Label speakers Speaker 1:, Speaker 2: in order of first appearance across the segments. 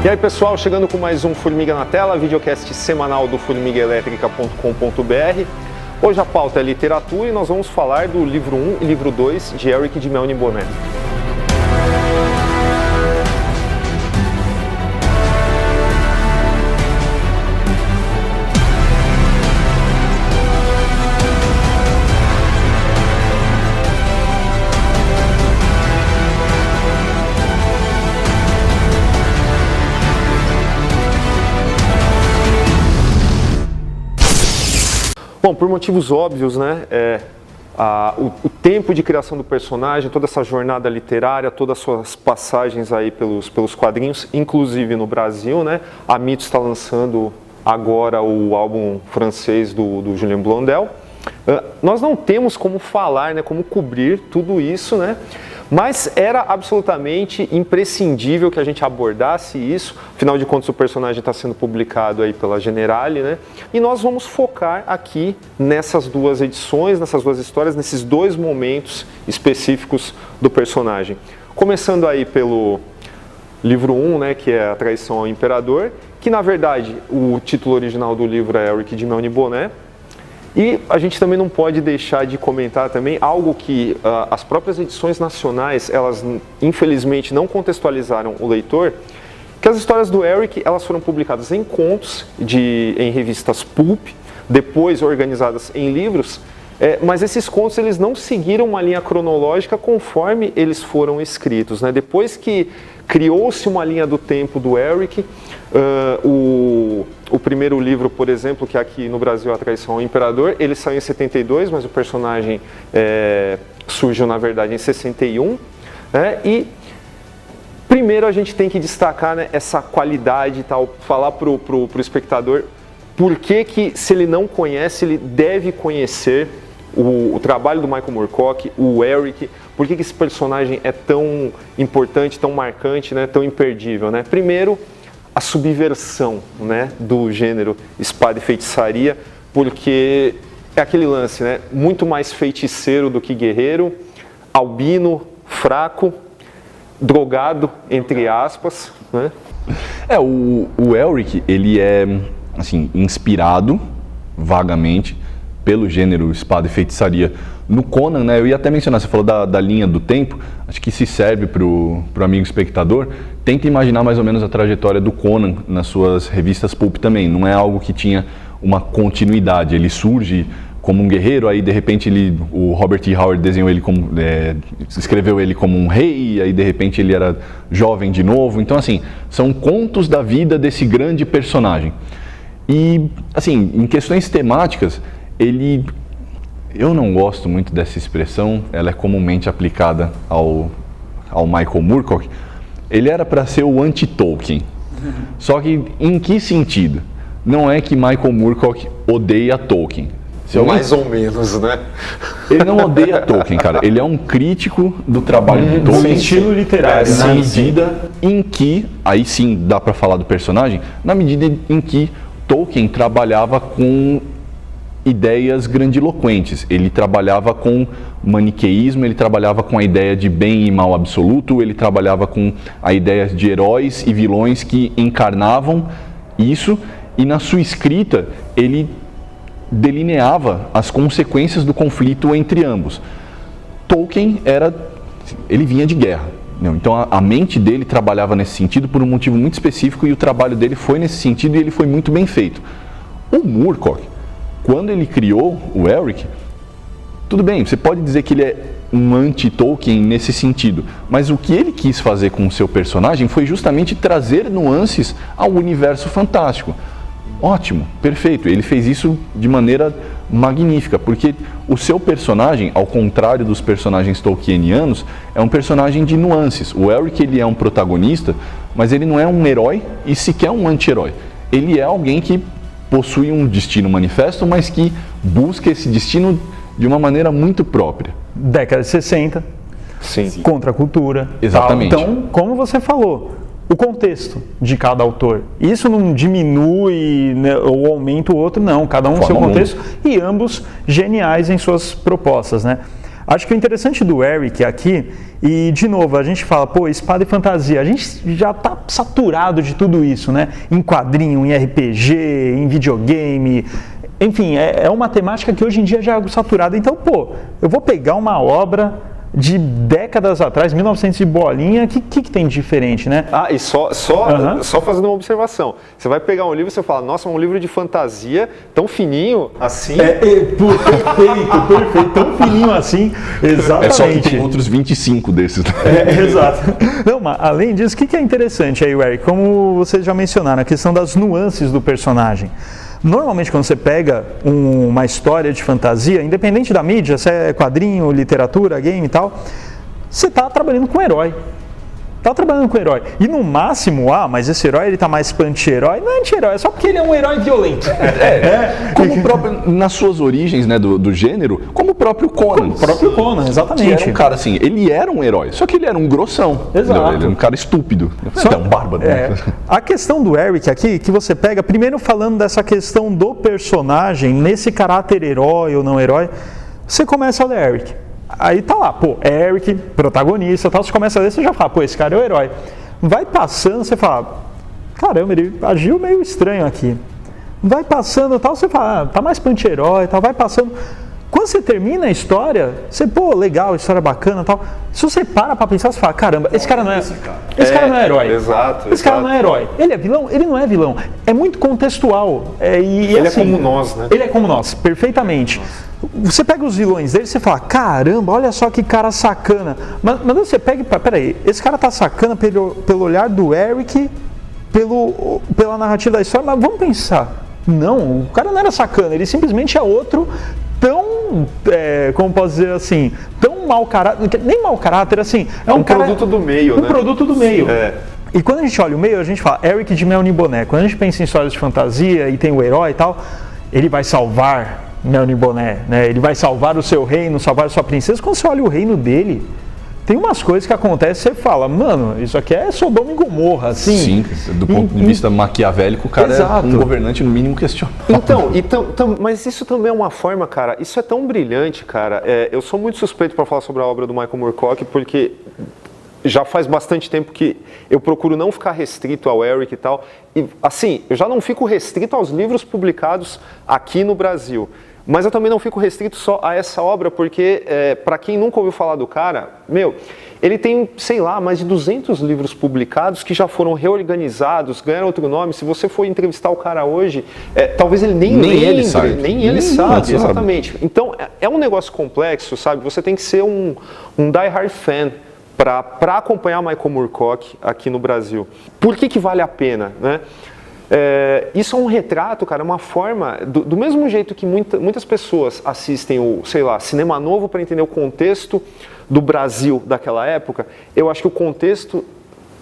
Speaker 1: E aí pessoal, chegando com mais um Formiga na Tela, videocast semanal do formigaelétrica.com.br. Hoje a pauta é literatura e nós vamos falar do livro 1 e livro 2 de Eric de Melniboné. Bom, por motivos óbvios, né, o tempo de criação do personagem, toda essa jornada literária, todas as suas passagens aí pelos quadrinhos, inclusive no Brasil, né, a Mito está lançando agora o álbum francês do Julien Blondel. Nós não temos como falar, né, como cobrir tudo isso, né, mas era absolutamente imprescindível que a gente abordasse isso, afinal de contas o personagem está sendo publicado aí pela Generali, né? E nós vamos focar aqui nessas duas edições, nessas duas histórias, nesses dois momentos específicos do personagem. Começando aí pelo livro 1, né, que é A Traição ao Imperador, que na verdade o título original do livro é Eric de Melniboné. E a gente também não pode deixar de comentar também algo que as próprias edições nacionais, elas infelizmente não contextualizaram o leitor, que as histórias do Eric, elas foram publicadas em contos, em revistas pulp, depois organizadas em livros, mas esses contos eles não seguiram uma linha cronológica conforme eles foram escritos, né? Depois que criou-se uma linha do tempo do Eric, o primeiro livro, por exemplo, que é aqui no Brasil, A Traição ao Imperador, ele saiu em 72, mas o personagem surgiu, na verdade, em 61. Né? E primeiro a gente tem que destacar, né, essa qualidade e tal, falar para o espectador por que, se ele não conhece, ele deve conhecer o trabalho do Michael Moorcock, o Eric, por que esse personagem é tão importante, tão marcante, né, tão imperdível. Né? Primeiro, a subversão, né, do gênero espada e feitiçaria, porque é aquele lance, né, muito mais feiticeiro do que guerreiro, albino, fraco, drogado, entre aspas. Né?
Speaker 2: O Elric, ele é assim, inspirado vagamente pelo gênero espada e feitiçaria no Conan, né? Eu ia até mencionar, você falou da linha do tempo, acho que se serve para o amigo espectador, tenta imaginar mais ou menos a trajetória do Conan nas suas revistas pulp também, não é algo que tinha uma continuidade, ele surge como um guerreiro, aí de repente o Robert E. Howard desenhou ele como, escreveu ele como um rei, aí de repente ele era jovem de novo, então assim, são contos da vida desse grande personagem. E assim, em questões temáticas, eu não gosto muito dessa expressão, ela é comumente aplicada ao Michael Moorcock. Ele era para ser o anti-Tolkien. Só que em que sentido? Não é que Michael Moorcock odeia Tolkien.
Speaker 1: Mais ou menos, né?
Speaker 2: Ele não odeia Tolkien, cara. Ele é um crítico do trabalho de Tolkien.
Speaker 3: Estilo literário.
Speaker 2: Na medida em que, aí sim dá para falar do personagem, na medida em que Tolkien trabalhava com ideias grandiloquentes, ele trabalhava com maniqueísmo, ele trabalhava com a ideia de bem e mal absoluto, ele trabalhava com a ideia de heróis e vilões que encarnavam isso, e na sua escrita ele delineava as consequências do conflito entre ambos. Tolkien ele vinha de guerra, então a mente dele trabalhava nesse sentido por um motivo muito específico e o trabalho dele foi nesse sentido e ele foi muito bem feito. O Moorcock, quando ele criou o Eric, tudo bem, você pode dizer que ele é um anti-Tolkien nesse sentido, mas o que ele quis fazer com o seu personagem foi justamente trazer nuances ao universo fantástico. Ótimo, perfeito, ele fez isso de maneira magnífica, porque o seu personagem, ao contrário dos personagens tolkienianos, é um personagem de nuances. O Eric, ele é um protagonista, mas ele não é um herói e sequer um anti-herói. Ele é alguém que possui um destino manifesto, mas que busca esse destino de uma maneira muito própria.
Speaker 3: Década de 60,
Speaker 1: Sim.
Speaker 3: Contra a cultura.
Speaker 2: Exatamente.
Speaker 3: Tal. Então, como você falou, o contexto de cada autor. Isso não diminui, né, ou aumenta o outro, não. Cada um no seu contexto e ambos geniais em suas propostas, né? Acho que o interessante do Eric aqui, e de novo, a gente fala, pô, espada e fantasia, a gente já tá saturado de tudo isso, né? Em quadrinho, em RPG, em videogame, enfim, é uma temática que hoje em dia já é algo saturado. Então, pô, eu vou pegar uma obra de décadas atrás, 1900 e bolinha, o que tem de diferente, né?
Speaker 1: E só fazendo uma observação. Você vai pegar um livro e você fala, nossa, um livro de fantasia tão fininho assim.
Speaker 3: Perfeito, tão fininho assim, exatamente.
Speaker 2: É só que tem outros 25 desses.
Speaker 3: Exato. Não, mas além disso, o que é interessante aí, Eric? Como vocês já mencionaram, a questão das nuances do personagem. Normalmente, quando você pega uma história de fantasia, independente da mídia, se é quadrinho, literatura, game e tal, você está trabalhando com um herói. E no máximo, mas esse herói ele tá mais pra anti-herói. Não é anti-herói, é só porque ele é um herói violento.
Speaker 2: Como o próprio, nas suas origens, né, do gênero, como o próprio Conan.
Speaker 3: Exatamente.
Speaker 2: Que era um cara assim, ele era um herói, só que ele era um grossão.
Speaker 3: Exato.
Speaker 2: Ele era um cara estúpido. É um bárbaro. Né?
Speaker 3: A questão do Eric aqui, que você pega, primeiro falando dessa questão do personagem, nesse caráter herói ou não herói, você começa a ler Eric. Aí tá lá, pô, Eric, protagonista, tal, você começa a ler, você já fala, pô, esse cara é o herói. Vai passando, você fala, caramba, ele agiu meio estranho aqui. Vai passando, tal, você fala, tá mais anti-herói, tal, vai passando. Quando você termina a história, você, pô, legal, história bacana, tal. Se você para pra pensar, você fala, caramba, esse cara não é herói.
Speaker 1: Exato.
Speaker 3: Esse cara não é herói. Ele é vilão? Ele não é vilão. É muito contextual.
Speaker 1: Ele assim, é como nós, né?
Speaker 3: Ele é como nós, perfeitamente. Você pega os vilões dele e você fala, caramba, olha só que cara sacana. Mas você pega e peraí, esse cara tá sacana pelo olhar do Eric, pela narrativa da história, mas vamos pensar. Não, o cara não era sacana, ele simplesmente é outro tão, como posso dizer assim, tão mau caráter, nem mau caráter, assim, é um cara,
Speaker 1: produto do meio, né?
Speaker 3: Produto do meio. E quando a gente olha o meio, a gente fala Eric de Melny Boné. Quando a gente pensa em histórias de fantasia e tem o herói e tal, ele vai salvar Melny Boné, né? Ele vai salvar o seu reino, salvar a sua princesa. Quando você olha o reino dele, tem umas coisas que acontecem e você fala, mano, isso aqui é Sodoma e Gomorra, assim.
Speaker 2: Sim, do ponto de vista maquiavélico, o cara é um governante no mínimo questionável.
Speaker 1: Então, mas isso também é uma forma, cara, isso é tão brilhante, cara. Eu sou muito suspeito para falar sobre a obra do Michael Moorcock, porque já faz bastante tempo que eu procuro não ficar restrito ao Eric e tal. E, assim, eu já não fico restrito aos livros publicados aqui no Brasil. Mas eu também não fico restrito só a essa obra, porque, para quem nunca ouviu falar do cara, ele tem, sei lá, mais de 200 livros publicados que já foram reorganizados, ganharam outro nome. Se você for entrevistar o cara hoje, talvez ele nem lembre, nem ele sabe, exatamente. Então, é um negócio complexo, sabe? Você tem que ser um die-hard fan para acompanhar Michael Moorcock aqui no Brasil. Por que vale a pena, né? Isso é um retrato, cara, uma forma, do mesmo jeito que muitas pessoas assistem cinema novo para entender o contexto do Brasil daquela época, eu acho que o contexto,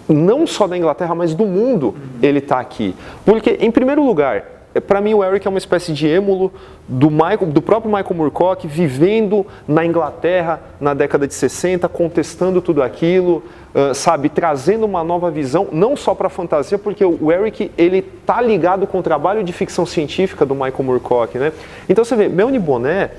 Speaker 1: não só da Inglaterra, mas do mundo, ele está aqui. Porque, em primeiro lugar, para mim o Eric é uma espécie de êmulo do próprio Michael Moorcock, vivendo na Inglaterra na década de 60, contestando tudo aquilo, trazendo uma nova visão, não só para a fantasia, porque o Eric, ele tá ligado com o trabalho de ficção científica do Michael Moorcock, né? Então você vê, Melny Boné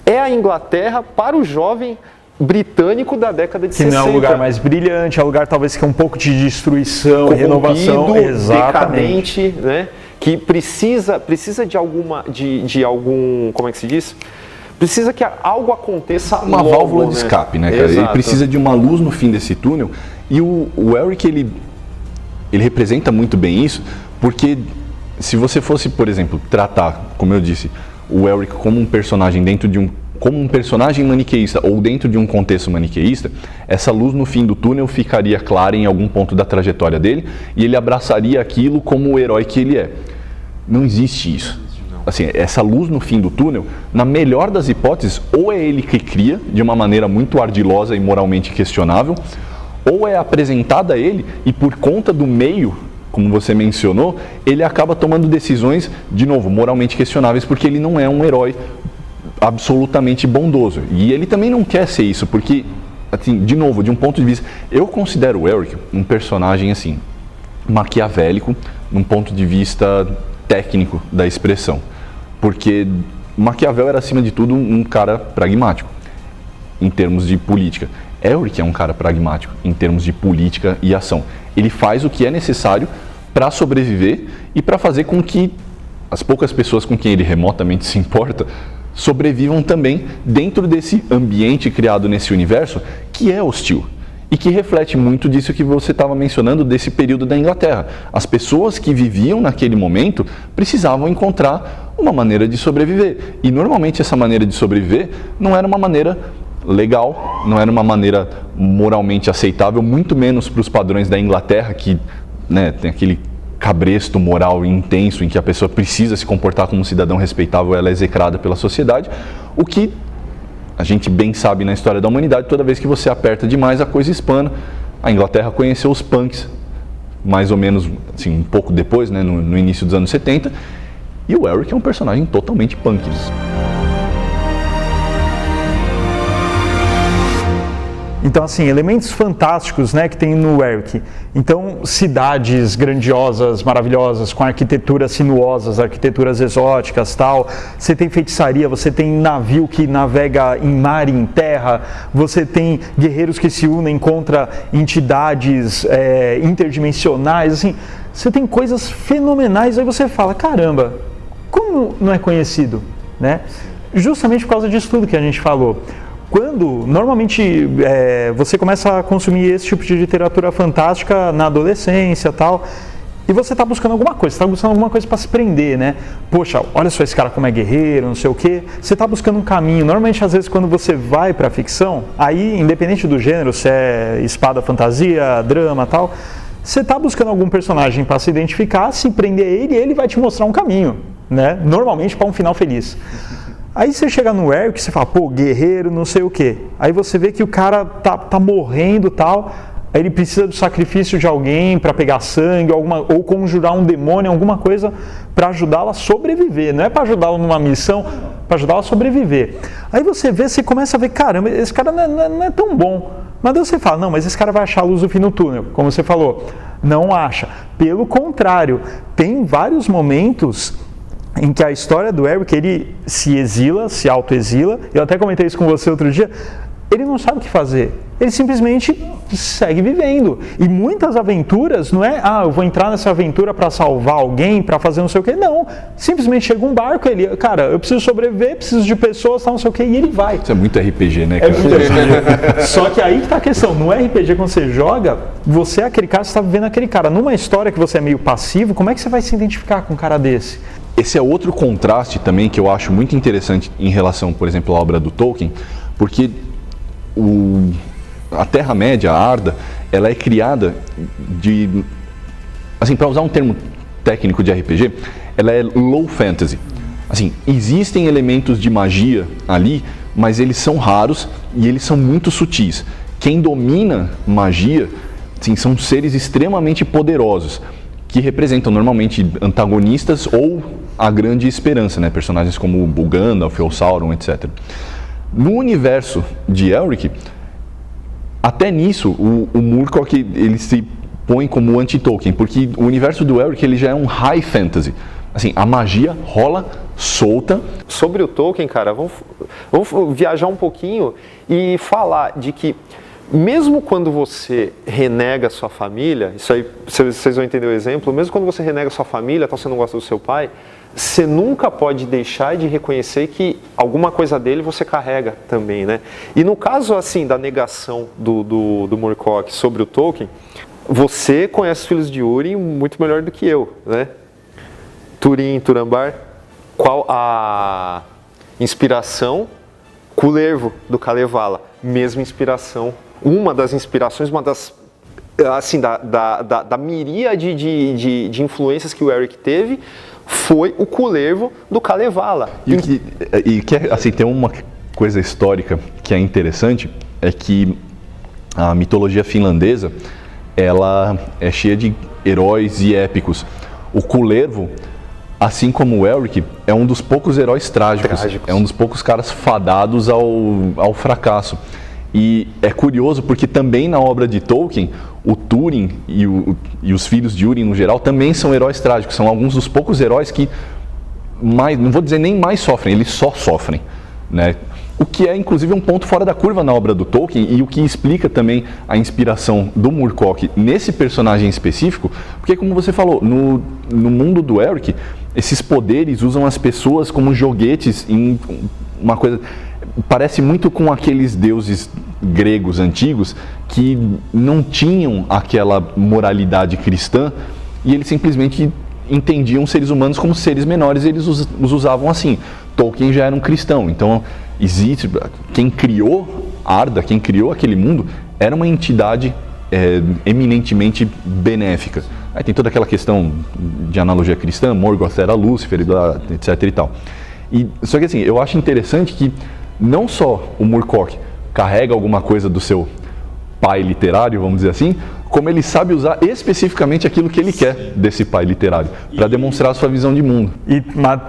Speaker 1: é a Inglaterra para o jovem britânico da década de 60.
Speaker 3: Que não é um lugar mais brilhante, é um lugar talvez que é um pouco de destruição, renovação,
Speaker 1: decadente, né? Que precisa de algum, como é que se diz? Precisa que algo aconteça
Speaker 2: uma
Speaker 1: logo,
Speaker 2: válvula de escape, né, cara? Ele precisa de uma luz no fim desse túnel. E o Eric, ele representa muito bem isso, porque se você fosse, por exemplo, tratar, como eu disse, o Eric como um personagem como um personagem maniqueísta ou dentro de um contexto maniqueísta, essa luz no fim do túnel ficaria clara em algum ponto da trajetória dele e ele abraçaria aquilo como o herói que ele é. Não existe isso. Assim, essa luz no fim do túnel, na melhor das hipóteses, ou é ele que cria de uma maneira muito ardilosa e moralmente questionável, ou é apresentada a ele e por conta do meio, como você mencionou, ele acaba tomando decisões, de novo, moralmente questionáveis, porque ele não é um herói absolutamente bondoso. E ele também não quer ser isso, porque, assim, de novo, de um ponto de vista, eu considero o Eric um personagem, assim, maquiavélico, num ponto de vista técnico da expressão. Porque Maquiavel era, acima de tudo, um cara pragmático. em termos de política. Elric é um cara pragmático em termos de política e ação. Ele faz o que é necessário para sobreviver e para fazer com que as poucas pessoas com quem ele remotamente se importa sobrevivam também dentro desse ambiente criado nesse universo que é hostil e que reflete muito disso que você estava mencionando desse período da Inglaterra. As pessoas que viviam naquele momento precisavam encontrar uma maneira de sobreviver e normalmente essa maneira de sobreviver não era uma maneira legal, não era uma maneira moralmente aceitável, muito menos para os padrões da Inglaterra que, né, tem aquele cabresto moral intenso em que a pessoa precisa se comportar como um cidadão respeitável, ela é execrada pela sociedade, o que a gente bem sabe na história da humanidade, toda vez que você aperta demais a coisa espana. A Inglaterra conheceu os punks, mais ou menos assim, um pouco depois, né, no início dos anos 70, e o Elric é um personagem totalmente punk.
Speaker 3: Então, assim, elementos fantásticos, né, que tem no Elric. Então, cidades grandiosas, maravilhosas, com arquiteturas sinuosas, arquiteturas exóticas, tal. Você tem feitiçaria, você tem navio que navega em mar e em terra, você tem guerreiros que se unem contra entidades interdimensionais, assim. Você tem coisas fenomenais, aí você fala, caramba, como não é conhecido, né? Justamente por causa disso tudo que a gente falou. Quando, normalmente, você começa a consumir esse tipo de literatura fantástica na adolescência e tal, e você está buscando alguma coisa, para se prender, né? Poxa, olha só esse cara como é guerreiro, não sei o quê. Você está buscando um caminho. Normalmente, às vezes, quando você vai para a ficção, aí, independente do gênero, se é espada, fantasia, drama e tal, você está buscando algum personagem para se identificar, se prender ele, e ele vai te mostrar um caminho, né? Normalmente para um final feliz. Aí você chega no Elric e você fala, pô, guerreiro, não sei o quê. Aí você vê que o cara tá morrendo e tal, aí ele precisa do sacrifício de alguém para pegar sangue, ou conjurar um demônio, alguma coisa para ajudá-la a sobreviver. Não é para ajudá-la numa missão, para ajudá-la a sobreviver. Aí você começa a ver, caramba, esse cara não é tão bom. Mas daí você fala, não, mas esse cara vai achar a luz do fim do túnel, como você falou. Não acha. Pelo contrário, tem vários momentos em que a história do Elric, ele se exila, se autoexila. Eu até comentei isso com você outro dia. Ele não sabe o que fazer. Ele simplesmente segue vivendo. E muitas aventuras, não é, eu vou entrar nessa aventura para salvar alguém, para fazer não sei o quê. Não. Simplesmente chega um barco, ele, cara, eu preciso sobreviver, preciso de pessoas, tal, não sei o quê, e ele vai.
Speaker 2: Isso é muito RPG, né, cara?
Speaker 3: É muito RPG. Só que aí que tá a questão. No RPG, quando você joga, você é aquele cara, você está vivendo aquele cara. Numa história que você é meio passivo, como é que você vai se identificar com um cara desse?
Speaker 2: Esse é outro contraste também que eu acho muito interessante em relação, por exemplo, à obra do Tolkien, porque a Terra-média, a Arda, ela é criada assim, para usar um termo técnico de RPG, ela é low fantasy. Assim, existem elementos de magia ali, mas eles são raros e eles são muito sutis. Quem domina magia, assim, são seres extremamente poderosos, que representam normalmente antagonistas ou a grande esperança, né? Personagens como o Gandalf, o Sauron, etc. No universo de Elric, até nisso, o Moorcock ele se põe como anti-Tolkien, porque o universo do Elric ele já é um high fantasy. Assim, a magia rola solta.
Speaker 1: Sobre o Tolkien, cara, vamos viajar um pouquinho e falar de que mesmo quando você renega sua família, isso aí vocês vão entender o exemplo, mesmo quando você renega sua família, tal, você não gosta do seu pai, você nunca pode deixar de reconhecer que alguma coisa dele você carrega também, né? E no caso, assim, da negação do Moorcock sobre o Tolkien, você conhece os filhos de Húrin muito melhor do que eu, né? Turin, Turambar, qual a inspiração? Kullervo, do Kalevala, mesma inspiração. Uma das inspirações, assim, da miríade de influências que o Elric teve, foi o Kullervo do Kalevala.
Speaker 2: Assim, tem uma coisa histórica que é interessante, é que a mitologia finlandesa, ela é cheia de heróis e épicos. O Kullervo, assim como o Elric, é um dos poucos heróis trágicos. É um dos poucos caras fadados ao fracasso. E é curioso porque também na obra de Tolkien, o Túrin e os filhos de Húrin no geral também são heróis trágicos. São alguns dos poucos heróis que, não vou dizer nem mais sofrem, eles só sofrem, né? O que é, inclusive, um ponto fora da curva na obra do Tolkien e o que explica também a inspiração do Moorcock nesse personagem específico, porque, como você falou, no mundo do Elric, esses poderes usam as pessoas como joguetes em uma coisa... Parece muito com aqueles deuses gregos antigos que não tinham aquela moralidade cristã e eles simplesmente entendiam seres humanos como seres menores e eles os usavam assim. Tolkien já era um cristão, então existe quem criou Arda, quem criou aquele mundo, era uma entidade eminentemente benéfica. Aí tem toda aquela questão de analogia cristã, Morgoth era Lúcifer, etc e tal. Só que assim, eu acho interessante que não só o Moorcock carrega alguma coisa do seu pai literário, vamos dizer assim, como ele sabe usar especificamente aquilo que ele quer desse pai literário, para demonstrar a sua visão de mundo.
Speaker 3: Mas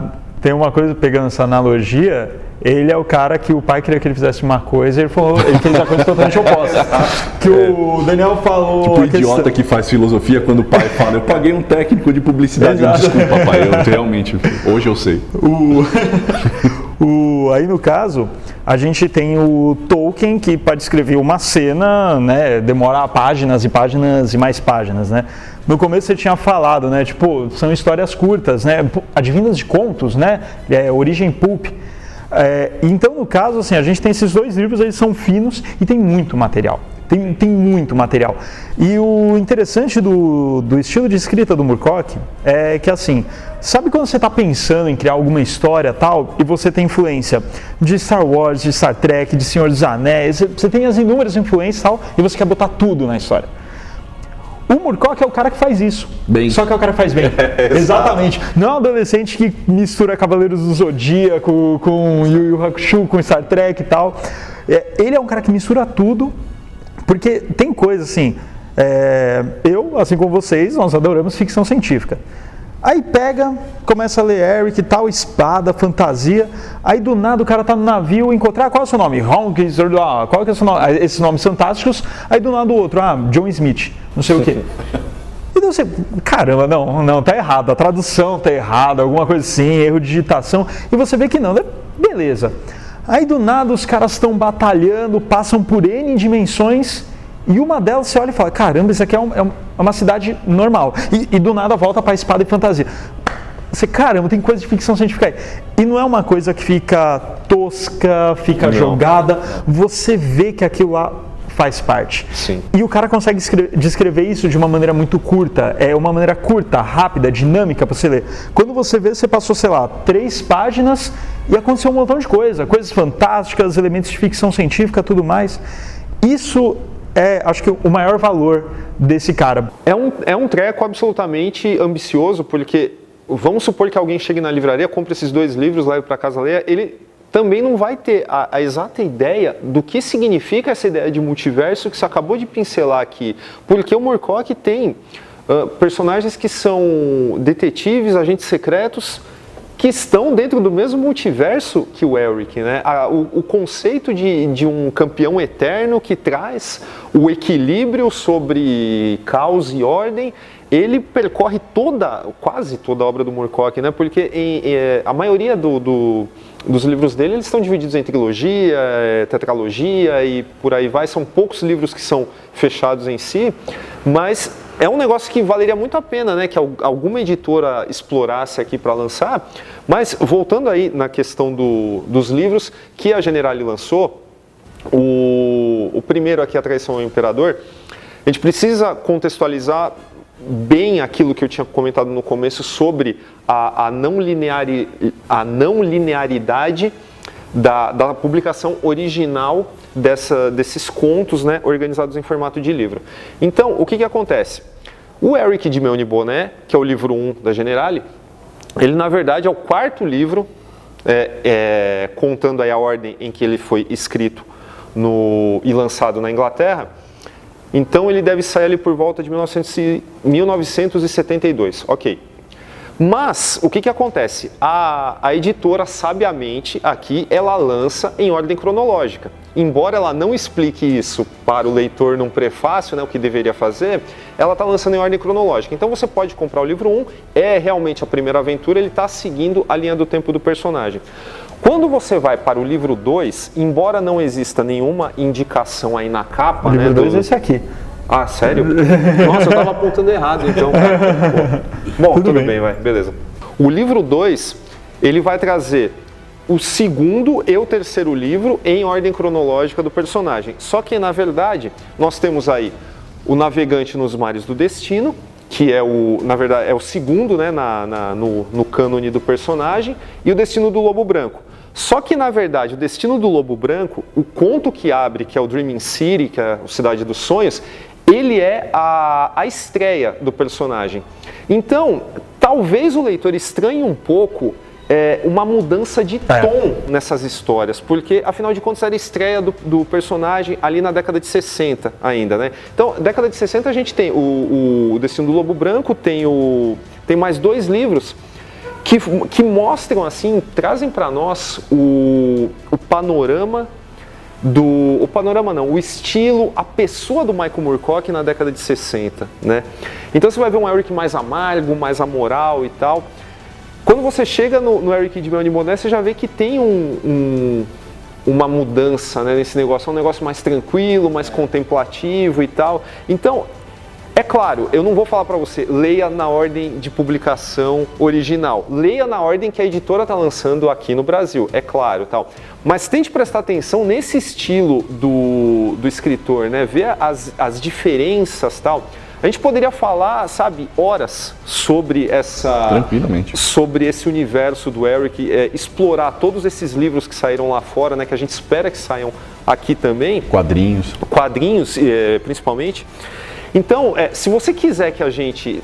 Speaker 3: tem uma coisa, pegando essa analogia, ele é o cara que o pai queria que ele fizesse uma coisa e ele fez a coisa totalmente oposta. Que o Daniel falou...
Speaker 2: Tipo o idiota que faz filosofia quando o pai fala, eu paguei um técnico de publicidade. Desculpa, pai, eu realmente, hoje eu sei.
Speaker 3: Aí no caso, a gente tem o Tolkien, que para descrever uma cena, né, demora páginas e páginas e mais páginas, né? No começo você tinha falado, né, tipo, são histórias curtas, né, advindas de contos, né, origem pulp. Então, no caso, assim, a gente tem esses dois livros, eles são finos e tem muito material. Tem muito material. E o interessante do estilo de escrita do Moorcock é que, assim, sabe quando você está pensando em criar alguma história tal, e você tem influência de Star Wars, de Star Trek, de Senhor dos Anéis, você tem as inúmeras influências tal, e você quer botar tudo na história. O Moorcock é o cara que faz isso.
Speaker 2: Bem.
Speaker 3: Só que é o cara que faz bem. Exatamente. Não é um adolescente que mistura Cavaleiros do Zodíaco com Yu Yu Hakusho, com Star Trek e tal. Ele é um cara que mistura tudo, porque tem coisa assim, eu, assim como vocês, nós adoramos ficção científica. Aí pega, começa a ler Eric e tal, espada, fantasia, aí do nada o cara tá no navio, encontrar, qual é o seu nome? Hawkins, qual é o seu nome? Esses nomes fantásticos, aí do nada o outro, John Smith, não sei o quê. Então você, caramba, não, tá errado, a tradução tá errada, alguma coisa assim, erro de digitação, e você vê que não, né? Beleza. Aí do nada os caras estão batalhando, passam por N dimensões, e uma delas você olha e fala, caramba, isso aqui é uma cidade normal. E do nada volta para espada e fantasia. Você, caramba, tem coisa de ficção científica aí. E não é uma coisa que fica tosca, fica jogada. Você vê que aquilo lá faz parte.
Speaker 1: Sim.
Speaker 3: E o cara consegue descrever isso de uma maneira muito curta. É uma maneira curta, rápida, dinâmica para você ler. Quando você vê, você passou, sei lá, 3 páginas e aconteceu um montão de coisa. Coisas fantásticas, elementos de ficção científica, tudo mais. Isso acho que o maior valor desse cara.
Speaker 1: É um treco absolutamente ambicioso, porque vamos supor que alguém chegue na livraria, compre esses 2 livros, leve para casa ler, ele também não vai ter a exata ideia do que significa essa ideia de multiverso que você acabou de pincelar aqui. Porque o Moorcock tem personagens que são detetives, agentes secretos, que estão dentro do mesmo multiverso que o Elric, né? O conceito de um campeão eterno que traz o equilíbrio sobre caos e ordem, ele percorre quase toda a obra do Moorcock, né? Porque a maioria dos livros dele, eles estão divididos em trilogia, tetralogia e por aí vai. São poucos livros que são fechados em si, mas é um negócio que valeria muito a pena, né, que alguma editora explorasse aqui para lançar. Mas voltando aí na questão dos livros que a Generali lançou, o primeiro aqui, A Traição ao Imperador, a gente precisa contextualizar bem aquilo que eu tinha comentado no começo sobre a não linearidade da publicação original desses contos, né, organizados em formato de livro. Então, o que acontece? O Eric de Meunier-Bonnet, que é o livro 1 da Generali, ele na verdade é o 4º livro, contando aí a ordem em que ele foi escrito e lançado na Inglaterra. Então ele deve sair ali por volta de 1972, ok. Mas, o que acontece? A editora, sabiamente, aqui, ela lança em ordem cronológica. Embora ela não explique isso para o leitor num prefácio, né, o que deveria fazer, ela está lançando em ordem cronológica. Então você pode comprar o livro 1, é realmente a primeira aventura, ele está seguindo a linha do tempo do personagem. Quando você vai para o livro 2, embora não exista nenhuma indicação aí na capa,
Speaker 3: O livro 2 é
Speaker 1: do...
Speaker 3: esse aqui.
Speaker 1: Ah, sério? Nossa, eu tava apontando errado, então. Bom, tudo bem, vai, beleza. O livro 2, ele vai trazer o segundo e o terceiro livro em ordem cronológica do personagem. Só que, na verdade, nós temos aí o Navegante nos Mares do Destino, que é na verdade, é o segundo, né, no cânone do personagem, e o Destino do Lobo Branco. Só que, na verdade, o Destino do Lobo Branco, o conto que abre, que é o Dreaming City, que é a Cidade dos Sonhos, ele é a estreia do personagem. Então, talvez o leitor estranhe um pouco uma mudança de tom nessas histórias, porque, afinal de contas, era a estreia do personagem ali na década de 60 ainda, né? Então, década de 60 a gente tem o Destino do Lobo Branco, tem mais 2 livros que mostram, assim, trazem para nós o panorama o panorama não, o estilo, a pessoa do Michael Moorcock na década de 60, né? Então você vai ver um Eric mais amargo, mais amoral e tal. Quando você chega no Eric de Mel de Boné, você já vê que tem uma mudança, né, nesse negócio, é um negócio mais tranquilo, mais contemplativo e tal. Então, é claro, eu não vou falar para você, leia na ordem de publicação original. Leia na ordem que a editora está lançando aqui no Brasil, é claro, tal. Mas tente prestar atenção nesse estilo do escritor, né? Ver as diferenças, tal. A gente poderia falar, sabe, horas sobre
Speaker 2: Tranquilamente.
Speaker 1: sobre esse universo do Eric, explorar todos esses livros que saíram lá fora, né? Que a gente espera que saiam aqui também.
Speaker 2: Quadrinhos,
Speaker 1: principalmente. Então, se você quiser que a gente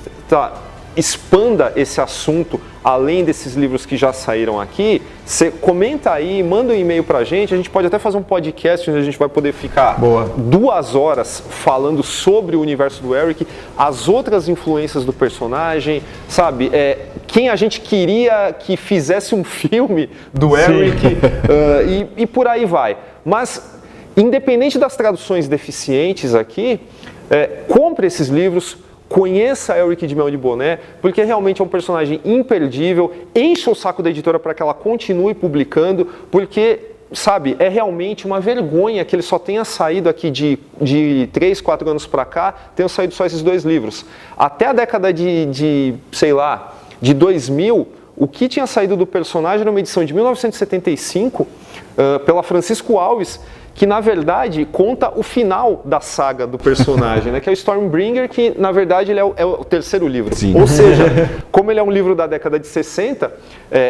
Speaker 1: expanda esse assunto além desses livros que já saíram aqui, você comenta aí, manda um e-mail pra gente, a gente pode até fazer um podcast onde a gente vai poder ficar 2 horas falando sobre o universo do Eric, as outras influências do personagem, sabe? Quem a gente queria que fizesse um filme do Eric e por aí vai. Mas, independente das traduções deficientes aqui, compre esses livros, conheça Eric de Mel de Boné, porque realmente é um personagem imperdível, encha o saco da editora para que ela continue publicando, porque, sabe, é realmente uma vergonha que ele só tenha saído aqui de 3, 4 anos para cá, tenham saído só esses 2 livros. Até a década de 2000, o que tinha saído do personagem era uma edição de 1975, pela Francisco Alves, que na verdade conta o final da saga do personagem, né? Que é o Stormbringer, que na verdade ele é o terceiro livro.
Speaker 2: Sim.
Speaker 1: Ou seja, como ele é um livro da década de 60,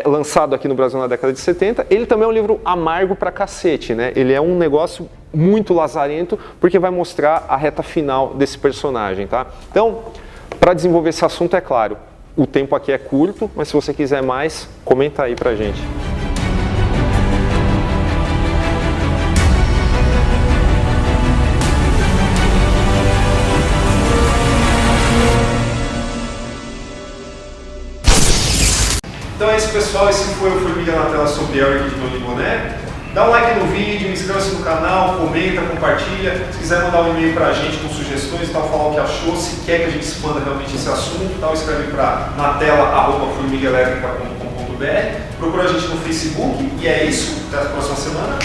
Speaker 1: lançado aqui no Brasil na década de 70, ele também é um livro amargo pra cacete, né? Ele é um negócio muito lazarento, porque vai mostrar a reta final desse personagem, tá? Então, para desenvolver esse assunto, é claro, o tempo aqui é curto, mas se você quiser mais, comenta aí pra gente. Então é isso, pessoal, esse foi o Formiga na Tela sobre Eric de Mel de Boné. Dá um like no vídeo, inscreva-se no canal, comenta, compartilha. Se quiser mandar um e-mail pra gente com sugestões e tal, falar o que achou, se quer que a gente expanda realmente esse assunto, tal, escreve para natela@formigaelétrica.com.br. Procura a gente no Facebook e é isso. Até a próxima semana.